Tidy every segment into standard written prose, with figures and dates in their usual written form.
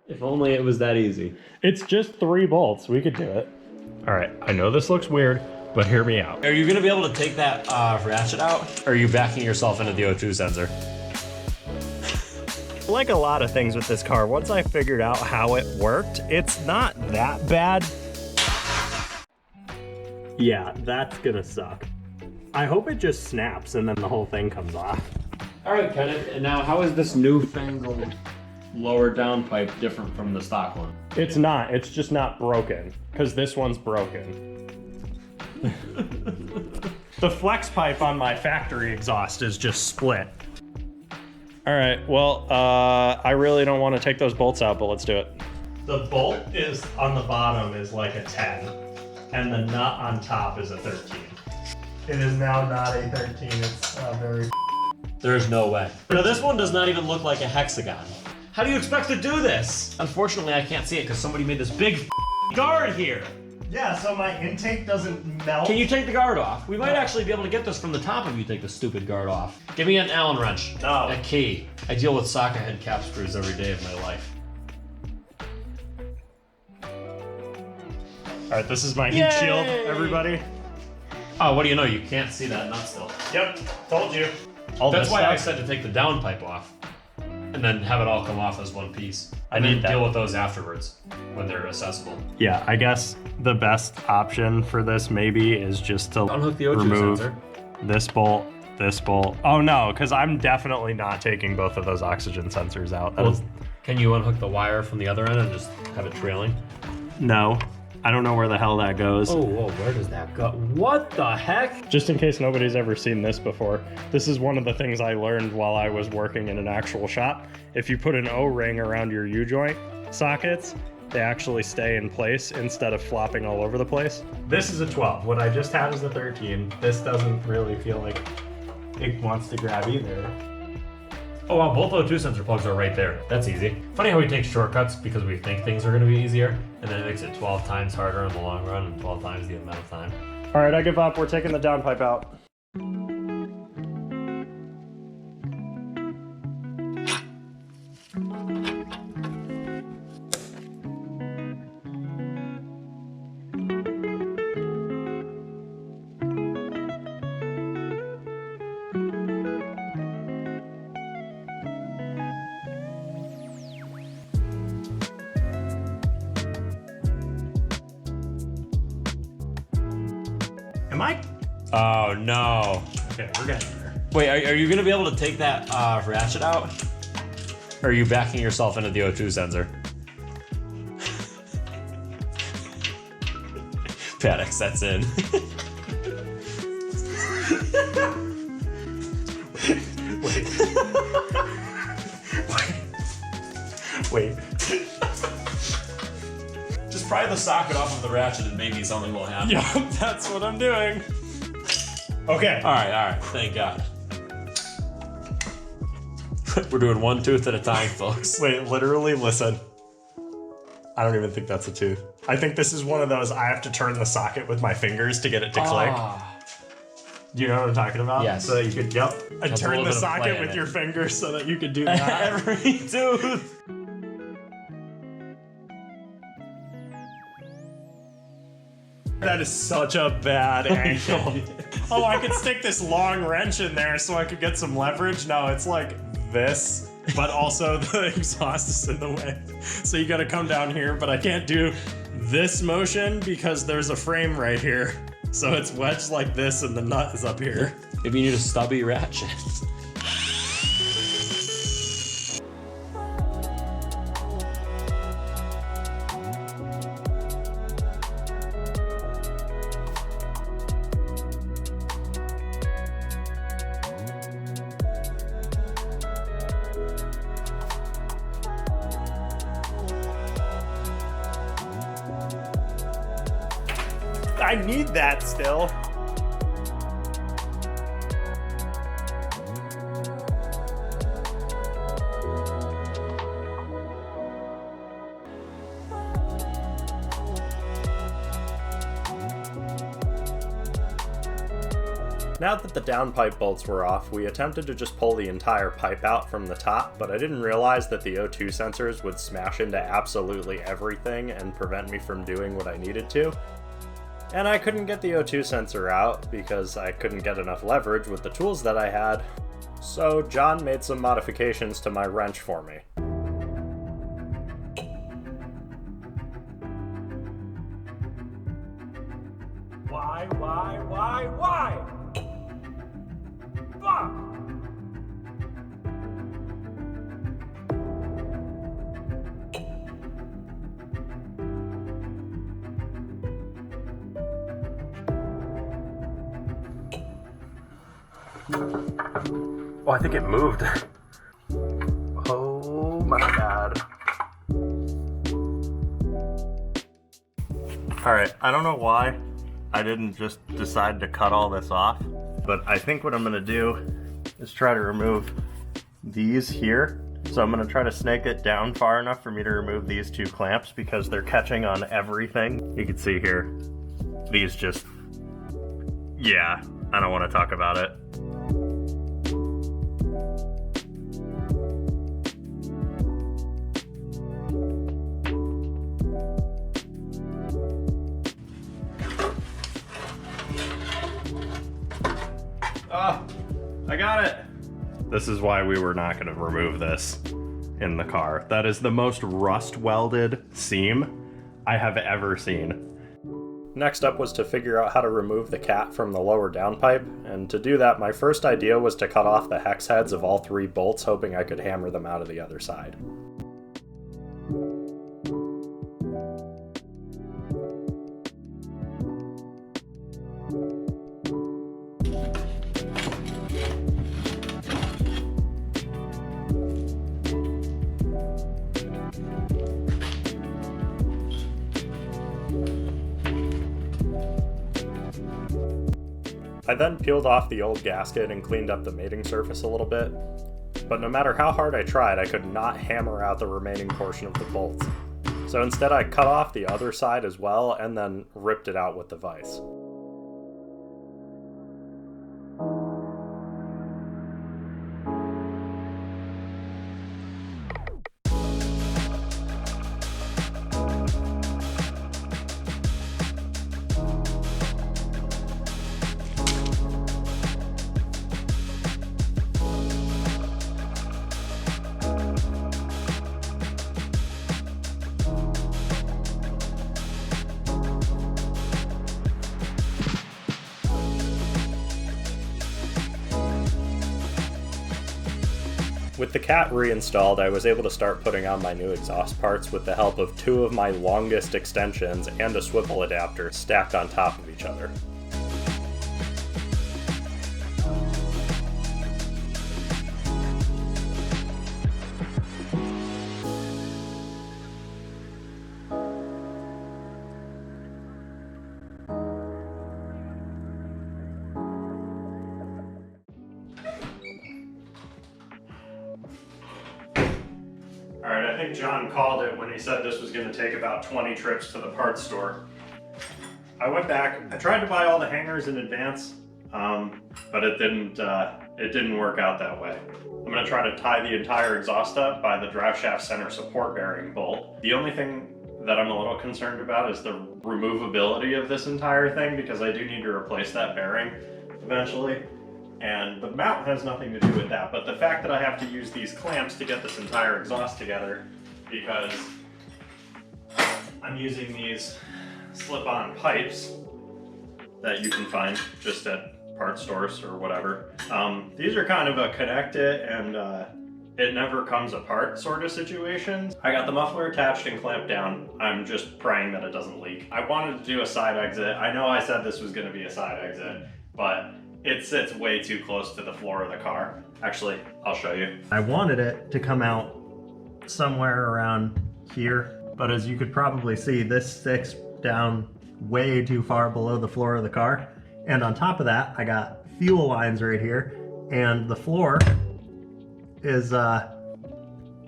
If only it was that easy. It's just 3 bolts. We could do it. All right, I know this looks weird, but hear me out. Are you gonna be able to take that ratchet out? Or are you backing yourself into the O2 sensor? Like a lot of things with this car, once I figured out how it worked, it's not that bad. Yeah, that's gonna suck. I hope it just snaps and then the whole thing comes off. All right, Kenneth, and now how is this newfangled lower down pipe different from the stock one? It's not, it's just not broken, because this one's broken. The flex pipe on my factory exhaust is just split. All right, well, I really don't want to take those bolts out, but let's do it. The bolt is on the bottom is like a 10, and the nut on top is a 13. It is now not a 13, it's very... There's no way. Now this one does not even look like a hexagon. How do you expect to do this? Unfortunately, I can't see it because somebody made this big guard here. Yeah, so my intake doesn't melt. Can you take the guard off? We might actually be able to get this from the top if you take the stupid guard off. Give me an Allen wrench. No. A key. I deal with socket head cap screws every day of my life. All right, this is my heat shield, everybody. Oh, what do you know? You can't see that nut still. Yep, told you. That's why I said to take the down pipe off and then have it all come off as one piece. And then deal with those afterwards when they're accessible. Yeah, I guess the best option for this maybe is just to unhook the O2 remove sensor. This bolt, this bolt. Oh no, because I'm definitely not taking both of those oxygen sensors out. Can you unhook the wire from the other end and just have it trailing? No, I don't know where the hell that goes. Oh, whoa, where does that go? What the heck? Just in case nobody's ever seen this before, this is one of the things I learned while I was working in an actual shop. If you put an O-ring around your U-joint sockets, they actually stay in place instead of flopping all over the place. This is a 12. What I just had is a 13. This doesn't really feel like it wants to grab either. Oh wow, both O2 sensor plugs are right there. That's easy. Funny how we take shortcuts because we think things are going to be easier, and then it makes it 12 times harder in the long run and 12 times the amount of time. All right, I give up. We're taking the downpipe out. Am I? Oh no. Okay, we're getting there. Wait, are you going to be able to take that ratchet out? Or are you backing yourself into the O2 sensor? Panic sets in. Wait. Just pry the socket off of the ratchet and maybe something will happen. Yep, that's what I'm doing. Okay. All right. Thank God. We're doing one tooth at a time, folks. Wait, literally, listen. I don't even think that's a tooth. I think this is one of those I have to turn the socket with my fingers to get it to click. Do you know what I'm talking about? Yes. So that you could, and turn the socket with it. your fingers so that you could do that. Every tooth. That is such a bad angle. Oh, I could stick this long wrench in there so I could get some leverage. No, it's like this, but also the exhaust is in the way. So you gotta come down here, but I can't do this motion because there's a frame right here. So it's wedged like this and the nut is up here. Maybe you need a stubby ratchet. I need that still. Now that the downpipe bolts were off, we attempted to just pull the entire pipe out from the top, but I didn't realize that the O2 sensors would smash into absolutely everything and prevent me from doing what I needed to. And I couldn't get the O2 sensor out because I couldn't get enough leverage with the tools that I had, so Jon made some modifications to my wrench for me. Why? Fuck! Oh, I think it moved. Oh my god. Alright, I don't know why I didn't just decide to cut all this off, but I think what I'm gonna do is try to remove these here. So I'm gonna try to snake it down far enough for me to remove these two clamps because they're catching on everything. You can see here, these just, yeah, I don't wanna talk about it. Oh, I got it. This is why we were not going to remove this in the car. That is the most rust welded seam I have ever seen. Next up was to figure out how to remove the cat from the lower downpipe, and to do that my first idea was to cut off the hex heads of all 3 bolts, hoping I could hammer them out of the other side. I then peeled off the old gasket and cleaned up the mating surface a little bit, but no matter how hard I tried, I could not hammer out the remaining portion of the bolts. So instead I cut off the other side as well and then ripped it out with the vise. With the cat reinstalled, I was able to start putting on my new exhaust parts with the help of 2 of my longest extensions and a swivel adapter stacked on top of each other. Alright, I think Jon called it when he said this was going to take about 20 trips to the parts store. I went back, I tried to buy all the hangers in advance, but it didn't work out that way. I'm going to try to tie the entire exhaust up by the drive shaft center support bearing bolt. The only thing that I'm a little concerned about is the removability of this entire thing, because I do need to replace that bearing eventually. And the mount has nothing to do with that, but the fact that I have to use these clamps to get this entire exhaust together, because I'm using these slip-on pipes that you can find just at parts stores or whatever. These are kind of a connect it and it never comes apart sort of situation. I got the muffler attached and clamped down. I'm just praying that it doesn't leak. I wanted to do a side exit. I know I said this was going to be a side exit, but it sits way too close to the floor of the car. Actually, I'll show you. I wanted it to come out somewhere around here, but as you could probably see, this sticks down way too far below the floor of the car. And on top of that, I got fuel lines right here, and the floor is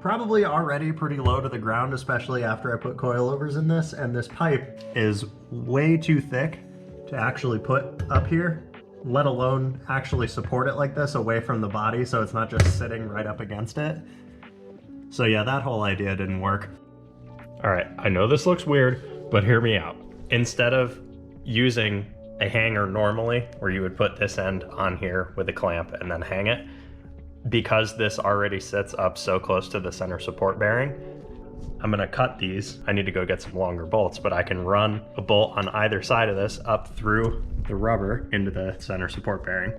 probably already pretty low to the ground, especially after I put coilovers in this, and this pipe is way too thick to actually put up here. let alone actually support it like this away from the body so it's not just sitting right up against it. So yeah, that whole idea didn't work. All right, I know this looks weird, but hear me out. Instead of using a hanger normally, where you would put this end on here with a clamp and then hang it, because this already sits up so close to the center support bearing, I'm gonna cut these. I need to go get some longer bolts, but I can run a bolt on either side of this up through the rubber into the center support bearing.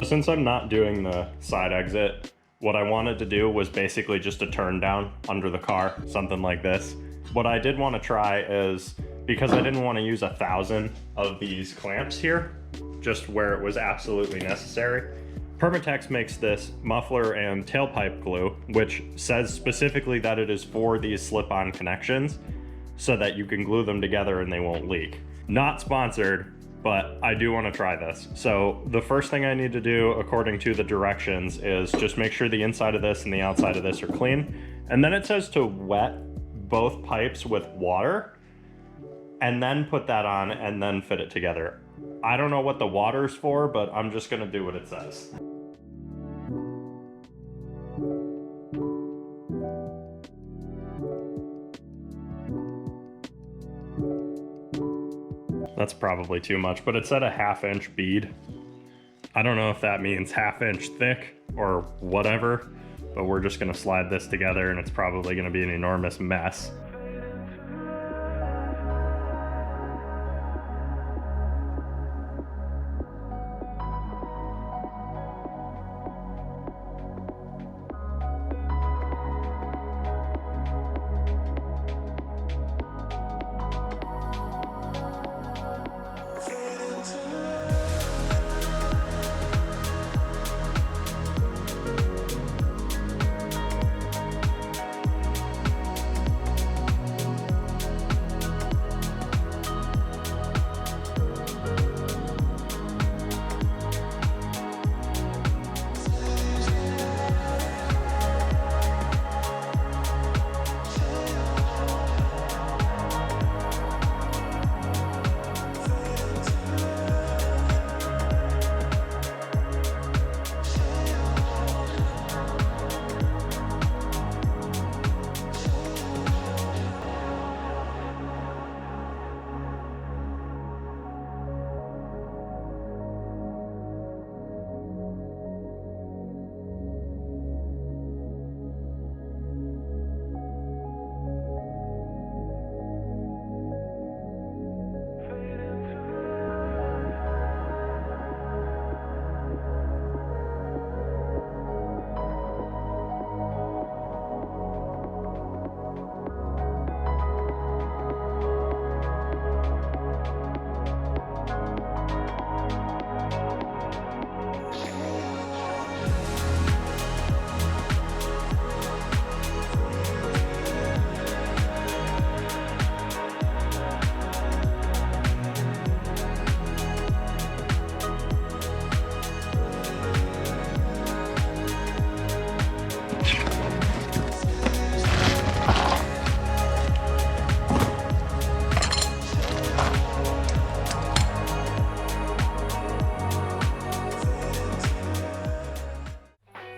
Since I'm not doing the side exit, what I wanted to do was basically just a turn down under the car, something like this. What I did want to try is, because I didn't want to use 1,000 of these clamps here, just where it was absolutely necessary, Permatex makes this muffler and tailpipe glue, which says specifically that it is for these slip-on connections so that you can glue them together and they won't leak. Not sponsored, but I do want to try this. So the first thing I need to do, according to the directions, is just make sure the inside of this and the outside of this are clean. And then it says to wet both pipes with water and then put that on and then fit it together. I don't know what the water's for, but I'm just gonna do what it says. That's probably too much, but it said a 1/2 inch bead. I don't know if that means 1/2 inch thick or whatever, but we're just gonna slide this together and it's probably gonna be an enormous mess.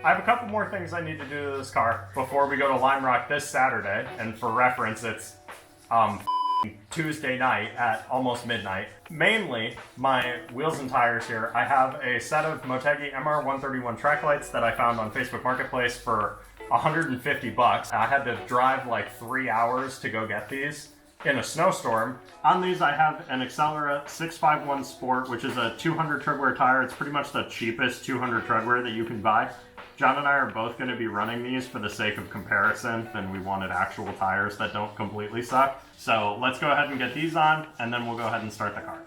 I have a couple more things I need to do to this car before we go to Lime Rock this Saturday. And for reference, it's Tuesday night at almost midnight. Mainly, my wheels and tires here. I have a set of Motegi MR131 track lights that I found on Facebook Marketplace for $150. I had to drive like 3 hours to go get these in a snowstorm. On these I have an Accelera 651 Sport, which is a 200 tread wear tire. It's pretty much the cheapest 200 tread wear that you can buy. Jon and I are both going to be running these for the sake of comparison, and we wanted actual tires that don't completely suck. So let's go ahead and get these on, and then we'll go ahead and start the car.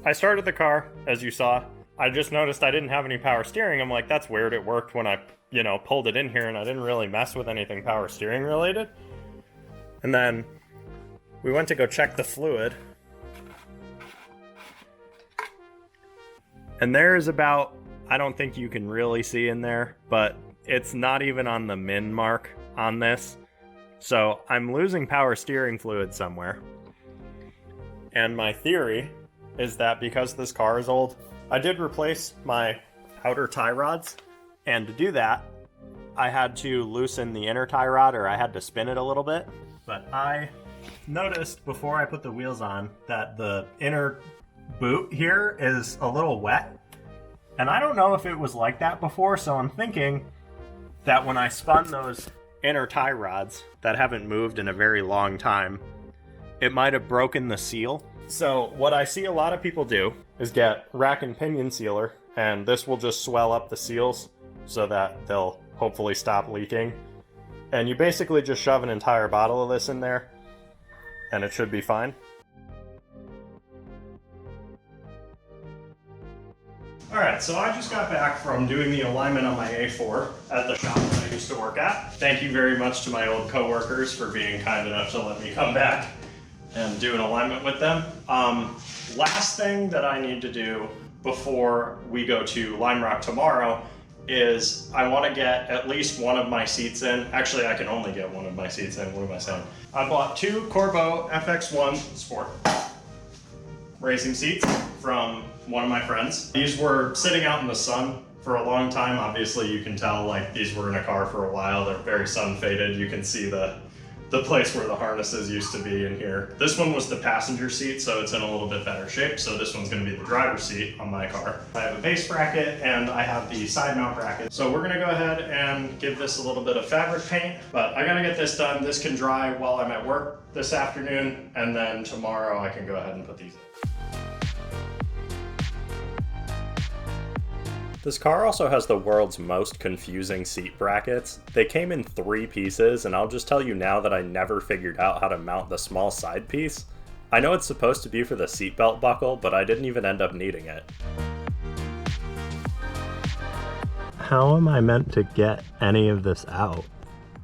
I started the car, as you saw. I just noticed I didn't have any power steering. I'm like, that's weird. It worked when I, pulled it in here, and I didn't really mess with anything power steering related. And then we went to go check the fluid. And there's about, I don't think you can really see in there, but it's not even on the min mark on this. So I'm losing power steering fluid somewhere. And my theory is that because this car is old, I did replace my outer tie rods. And to do that, I had to loosen the inner tie rod, or I had to spin it a little bit. But I noticed before I put the wheels on that the inner boot here is a little wet. And I don't know if it was like that before, so I'm thinking that when I spun those inner tie rods that haven't moved in a very long time, it might have broken the seal. So what I see a lot of people do is get rack and pinion sealer, and this will just swell up the seals so that they'll hopefully stop leaking. And you basically just shove an entire bottle of this in there, and it should be fine. Alright, so I just got back from doing the alignment on my A4 at the shop that I used to work at. Thank you very much to my old coworkers for being kind enough to let me come back and do an alignment with them. Last thing that I need to do before we go to Lime Rock tomorrow is I want to get at least one of my seats in. Actually, I can only get one of my seats in. What am I saying? I bought two Corbeau FX1 Sport racing seats from one of my friends. These were sitting out in the sun for a long time. Obviously, you can tell like these were in a car for a while. They're very sun faded. You can see the place where the harnesses used to be in here. This one was the passenger seat, so it's in a little bit better shape. So this one's gonna be the driver's seat on my car. I have a base bracket and I have the side mount bracket. So we're gonna go ahead and give this a little bit of fabric paint, but I gotta get this done. This can dry while I'm at work this afternoon, and then tomorrow I can go ahead and put these in. This car also has the world's most confusing seat brackets. They came in 3 pieces, and I'll just tell you now that I never figured out how to mount the small side piece. I know it's supposed to be for the seatbelt buckle, but I didn't even end up needing it. How am I meant to get any of this out?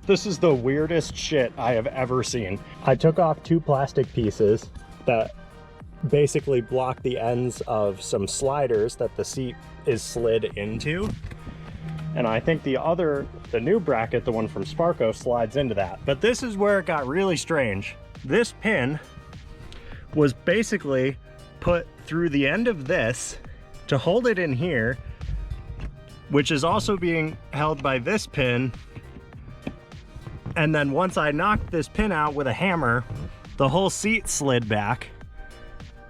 This is the weirdest shit I have ever seen. I took off 2 plastic pieces that basically block the ends of some sliders that the seat is slid into. And I think the new bracket, the one from Sparco, slides into that. But this is where it got really strange. This pin was basically put through the end of this to hold it in here, which is also being held by this pin. And then once I knocked this pin out with a hammer, the whole seat slid back.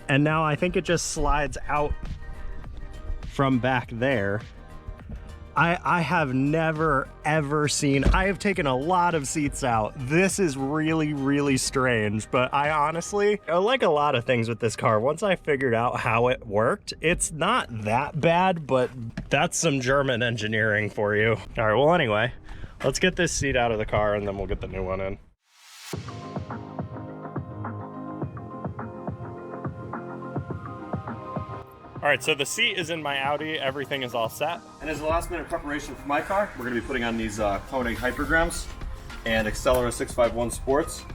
And now I think it just slides out from back there. I have never ever seen, I have taken a lot of seats out. This is really, really strange, but I honestly, like a lot of things with this car, once I figured out how it worked, it's not that bad, but that's some German engineering for you. All right, well anyway, let's get this seat out of the car and then we'll get the new one in. All right, so the seat is in my Audi. Everything is all set. And as a last minute preparation for my car, we're gonna be putting on these Konig Hypergrams and Accelera 651 Sports.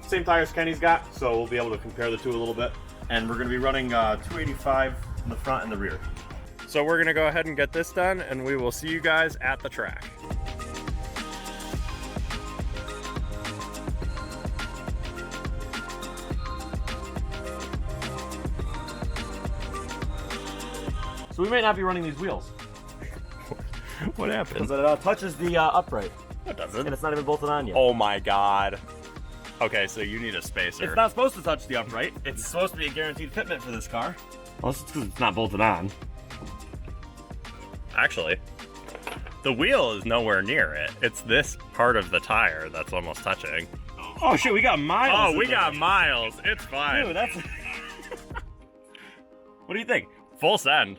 Same tires Kenny's got, so we'll be able to compare the two a little bit. And we're gonna be running 285 in the front and the rear. So we're gonna go ahead and get this done, and we will see you guys at the track. So we might not be running these wheels. What happened? Because it touches the upright. It doesn't. And it's not even bolted on yet. Oh my God. Okay, so you need a spacer. It's not supposed to touch the upright. It's supposed to be a guaranteed fitment for this car. Unless it's because it's not bolted on. Actually, the wheel is nowhere near it. It's this part of the tire that's almost touching. Oh shit, we got miles. Oh, we got miles. It's fine. Dude, that's... What do you think? Full send.